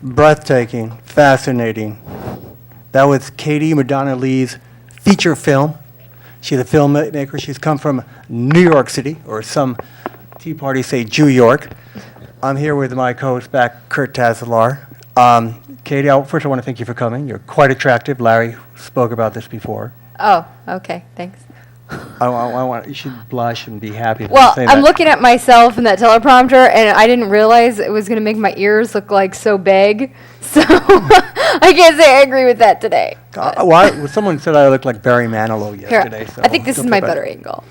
Breathtaking, fascinating. That was Katie Madonna Lee's feature film. She's a filmmaker. She's come from New York City, or some Tea Parties say Jew York. I'm here with my co-host back, Kurt Tasselaar. Katie, first I want to thank you for coming. You're quite attractive. Larry spoke about this before. Oh, okay, thanks. You should blush and be happy. Well, I'm looking at myself in that teleprompter, and I didn't realize it was going to make my ears look like so big. So I can't say I agree with that today. Someone said I looked like Barry Manilow yesterday. Here, so I think this is my better angle.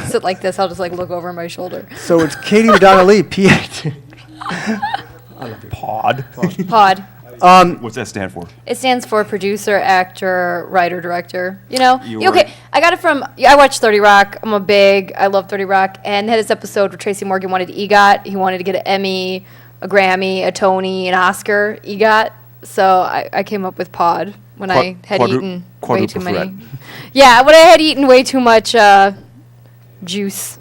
Sit like this. I'll just look over my shoulder. So it's Katie Madonna Lee, PhD. Pod. Pod. What's that stand for? It stands for producer, actor, writer, director. You know? Okay, I got it from, I watched 30 Rock. I love 30 Rock. And had this episode where Tracy Morgan wanted EGOT. He wanted to get an Emmy, a Grammy, a Tony, an Oscar, EGOT. So I came up with Pod when I had eaten way too many. Yeah, when I had eaten way too much juice.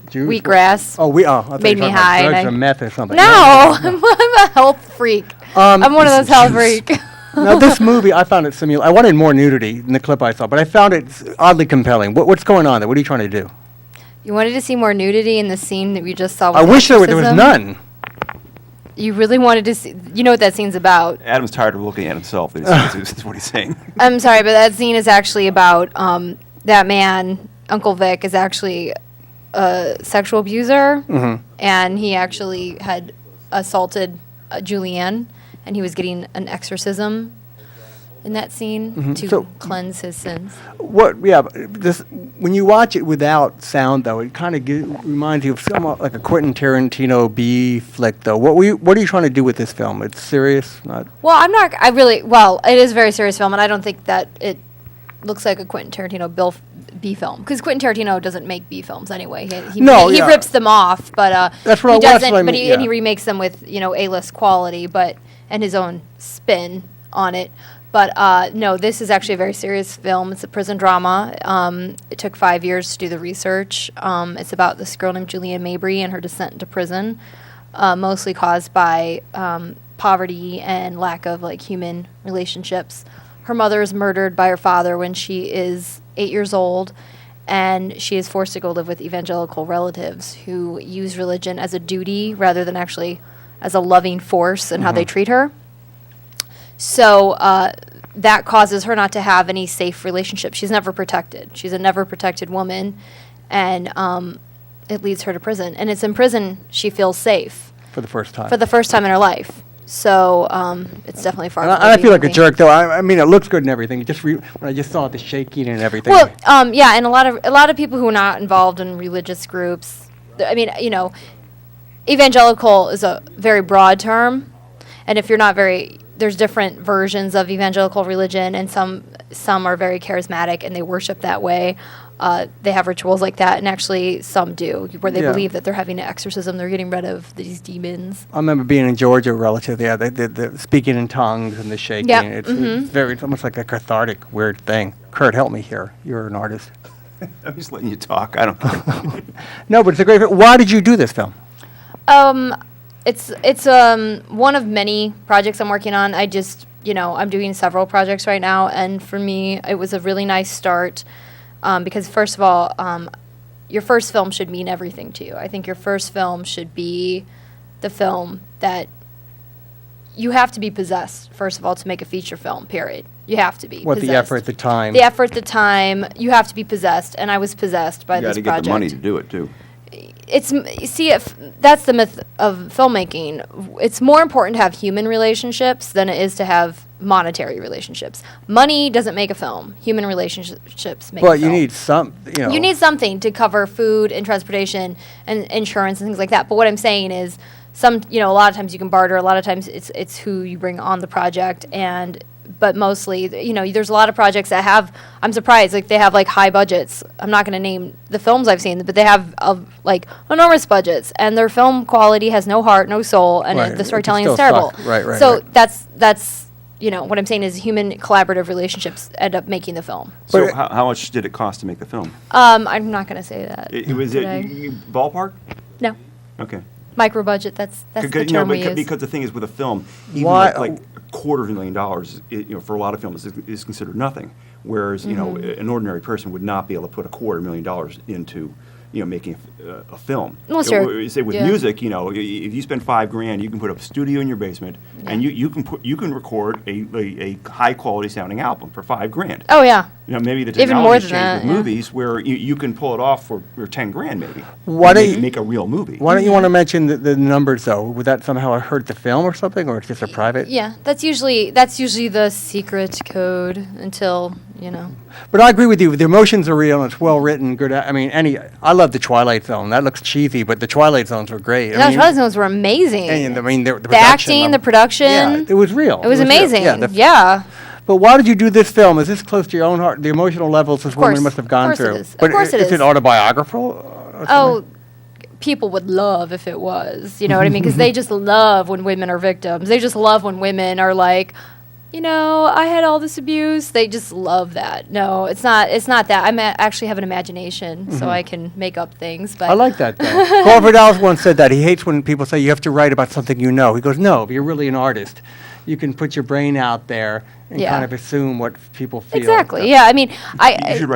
Wheatgrass. Made me high. Drugs or meth or something. No, I'm a health freak. I'm one of those health freaks. Now, this movie, I found it I wanted more nudity in the clip I saw, but I found it oddly compelling. What's going on there? What are you trying to do? You wanted to see more nudity in the scene that we just saw with I wish there was none. You really wanted to see, you know what that scene's about. Adam's tired of looking at himself. That's what he's saying. I'm sorry, but that scene is actually about that man, Uncle Vic, is actually a sexual abuser, and he actually had assaulted Julianne, and he was getting an exorcism in that scene to cleanse his sins. When you watch it without sound, though, it kind of reminds you of somewhat like a Quentin Tarantino B flick, though. What are you trying to do with this film? It's serious? It is a very serious film, and I don't think that it looks like a Quentin Tarantino B film, because Quentin Tarantino doesn't make B films anyway. He rips them off, but that's what he doesn't. And he remakes them with A-list quality, and his own spin on it. But no, this is actually a very serious film. It's a prison drama. It took 5 years to do the research. It's about this girl named Julianne Mabry and her descent into prison, mostly caused by poverty and lack of human relationships. Her mother is murdered by her father when she is 8 years old, and she is forced to go live with evangelical relatives who use religion as a duty rather than actually as a loving force in how they treat her. So that causes her not to have any safe relationships. She's never protected. She's a never protected woman, and it leads her to prison. And it's in prison she feels safe. For the first time. For the first time in her life. So it's definitely far. And from I being feel like a movie. jerk, though. I mean, it looks good and everything. When I just saw the shaking and everything. Well, yeah, and a lot of people who are not involved in religious groups. I mean, evangelical is a very broad term, and if you're not there's different versions of evangelical religion, and some are very charismatic and they worship that way. They have rituals like that, and actually some do, where they Yeah. believe that they're having an exorcism, they're getting rid of these demons. I remember being in Georgia relatively. Yeah, they did the speaking in tongues and the shaking. Yep, It's almost like a cathartic, weird thing. Kurt, help me here. You're an artist. I'm just letting you talk. I don't care. No, but it's a great film. Why did you do this film? It's one of many projects I'm working on. I just, I'm doing several projects right now, and for me, it was a really nice start because, first of all, your first film should mean everything to you. I think your first film should be the film that you have to be possessed, first of all, to make a feature film, period. You have to be What possessed. the effort, the time? The effort, the time, you have to be possessed, and I was possessed by You this got to get project. the money to do it, too. That's the myth of filmmaking. It's more important to have human relationships than it is to have monetary relationships. Money doesn't make a film. Human relationships make a Well, film. you need some, You need something to cover food and transportation and insurance and things like that. But what I'm saying is a lot of times you can barter. A lot of times it's who you bring on the project, but mostly, there's a lot of projects that have, I'm surprised, they have high budgets. I'm not going to name the films I've seen, but they have enormous budgets, and their film quality has no heart, no soul, and Right, it the can storytelling is still terrible. suck. Right, So right. that's what I'm saying is human collaborative relationships end up making the film. So But- how much did it cost to make the film? I'm not going to say that. It was today. ballpark? No. Okay. Micro budget, that's the term we use. Because the thing is with a film, even Why- like $250,000, for a lot of films is considered nothing. Whereas, Mm-hmm. an ordinary person would not be able to put $250,000 into, making a film. Well, sure. Say with Yeah. music, if you spend $5,000, you can put a studio in your basement, and you can record a high quality sounding album for $5,000. Oh, yeah. Maybe the Even more technology's than changed that, with yeah. movies where you can pull it off for $10,000 maybe. Why And don't you- make a real movie? Why don't you want to mention the numbers, though? Would that somehow hurt the film or something, or it's just a private? Yeah, that's usually the secret code until, But I agree with you. The emotions are real, and it's well written. Good. I mean, I love the Twilight Zone. That looks cheesy, but the Twilight Zones were great. Those Twilight Zones were amazing. And I mean, the the acting, the production. Yeah, it was real. It was real. amazing. Yeah, Yeah. But why did you do this film? Is this close to your own heart? The emotional levels this woman course. must have gone Of course it through. is. Of But course it is is. it autobiographical? or Oh, something? people would love if it was. You know what I mean? Because they just love when women are victims. They just love when women are like, I had all this abuse. They just love that. No, it's not that. Actually have an imagination, so I can make up things. But I like that, though. Crawford Alves once said that. He hates when people say you have to write about something you know. He goes, no, if you're really an artist, you can put your brain out there and Yeah. kind of assume what people feel. Exactly. Yeah. I mean, You should write